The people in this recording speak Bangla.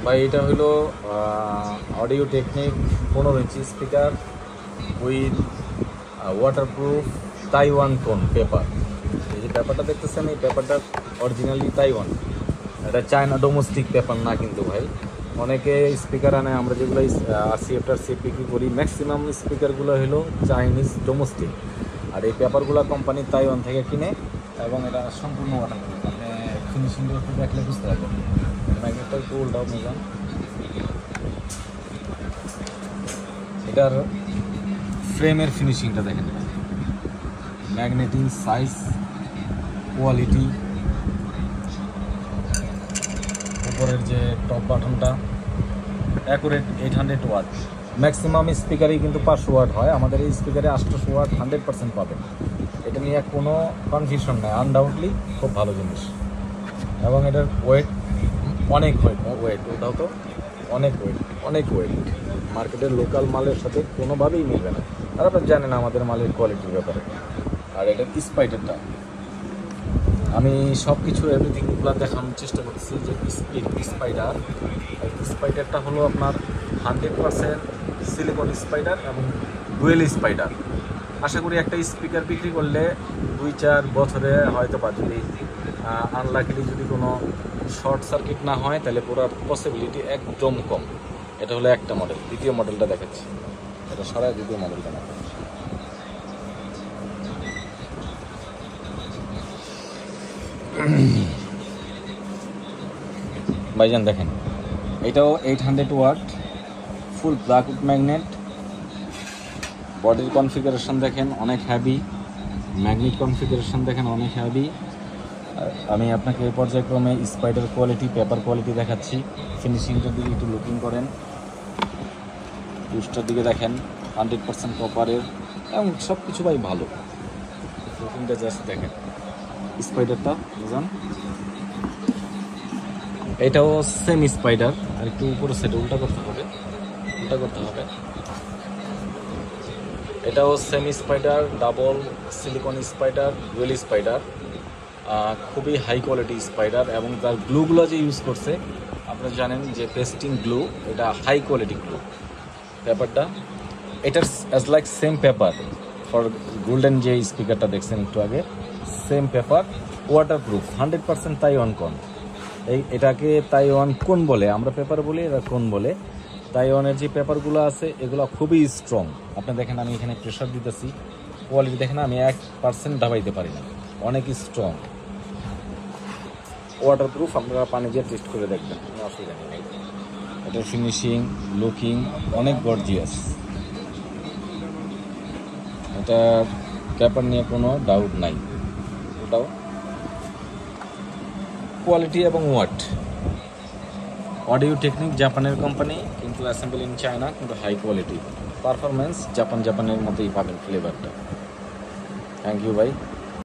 ভাই এটা হলো audio technique 15 inch speaker with waterproof Taiwan tone paper. এই যে পেপারটা দেখতেছেন, এই পেপারটা অরিজিনালি তাইওয়ান, এটা চায়না ডোমেস্টিক পেপার না কিন্তু ভাই। অনেকে স্পিকার আনে, আমরা যেগুলো RCF বিক্রি করি, ম্যাক্সিমাম স্পিকারগুলো হলো চাইনিজ ডোমেস্টিক, আর এই পেপারগুলো কোম্পানি তাইওয়ান থেকে কিনে, এবং এটা সম্পূর্ণ ওয়াটারপ্রুফ। মানে ফিনিশিংটা একটু দেখলে বুঝতে পারবেন। ম্যাগনেটটা একটু উল্টাও নিলাম। এটার ফ্রেমের ফিনিশিংটা দেখেন, ম্যাগনেটিং সাইজ, কোয়ালিটি, উপরের যে টপ বাটনটা অ্যাকুরেট 800 ওয়াট। ম্যাক্সিমাম স্পিকারই কিন্তু 500 ওয়াট হয়, আমাদের এই স্পিকারে 800 ওয়াট 100% পাবেন। এটা নিয়ে কোনো কনফিউশন নেই, আনডাউটলি খুব ভালো জিনিস। এবং এটার ওয়েট অনেক, ওটাও তো অনেক ওয়েট মার্কেটের লোকাল মালের সাথে কোনোভাবেই মিলবে না। আর আপনারা জানেন আমাদের মালের কোয়ালিটির ব্যাপারে। আর এটার স্পাইডারটা আমি সব কিছু এভরিথিংগুলো দেখানোর চেষ্টা করতেছি। যে স্পাইডারটা হলো আপনার 100% সিলিকন স্পাইডার এবং ডুয়েল স্পাইডার। আশা করি একটা স্পিকার বিক্রি করলে 2-4 বছরে হয়তো বা যদি আনলাকিলি যদি কোনো শর্ট সার্কিট না হয়, তাহলে পুরো পসিবিলিটি একদম কম। এটা হলো একটা মডেল। দ্বিতীয় মডেলটা দেখাচ্ছি, এটা সারা দ্বিতীয় মডেলটা না। ভাইজান দেখেন, এটাও 800 ওয়াট ফুল ব্ল্যাকউড ম্যাগনেট। বডির কনফিগারেশন দেখেন অনেক হ্যাভি, ম্যাগনেট কনফিগারেশন দেখেন অনেক হ্যাভি। আমি আপনাকে এই পর্যায়ক্রমে স্পাইডার কোয়ালিটি, পেপার কোয়ালিটি দেখাচ্ছি। ফিনিশিংটার দিকে একটু লুকিং করেন, টুস্টার দিকে দেখেন 100% কপারের, এবং সব কিছু ভাই ভালো। লুকিংটা জাস্ট দেখেন, স্পাইডারটা বুঝান। এটাও সেম স্পাইডার, আর একটু উপরে সেটা উল্টা করতে হবে। এটাও same spider, double silicon spider, dual spider. খুবই হাই কোয়ালিটি স্পাইডার, এবং তার গ্লুগুলো যে ইউজ করছে আপনারা জানেন যে পেস্টিং গ্লু, এটা হাই কোয়ালিটি গ্লু। পেপারটা এটার as like same paper for golden যে স্পিকারটা দেখছেন একটু আগে, সেম পেপার, ওয়াটারপ্রুফ, 100% তাইওয়ান কোন। এটাকে তাইওয়ান কোন বলে, আমরা পেপার বলি, এরা কোন বলে। তাইওয়ানের যে পেপারগুলো আছে এগুলো খুবই স্ট্রং। আপনি দেখেন আমি এখানে প্রেশার দিতেছি, কোয়ালিটি দেখেন, আমি 1% দাবাইতে পারি না, অনেক স্ট্রং, ওয়াটারপ্রুফ। আপনারা পানি দিয়ে টেস্ট করে দেখবেন, কোনো অসুবিধা নেই। এটার ফিনিশিং, লুকিং অনেক গর্জিয়াস। এটার পেপার নিয়ে কোনো ডাউট নাই। ওটাও কোয়ালিটি এবং ওয়াট। অডিও টেকনিক জাপানের কোম্পানি, কিন্তু অ্যাসেম্বল ইন চায়না, কিন্তু হাই কোয়ালিটি। পারফরমেন্স জাপানের মতোই পাবেন ফ্লেভারটা। থ্যাংক ইউ ভাই।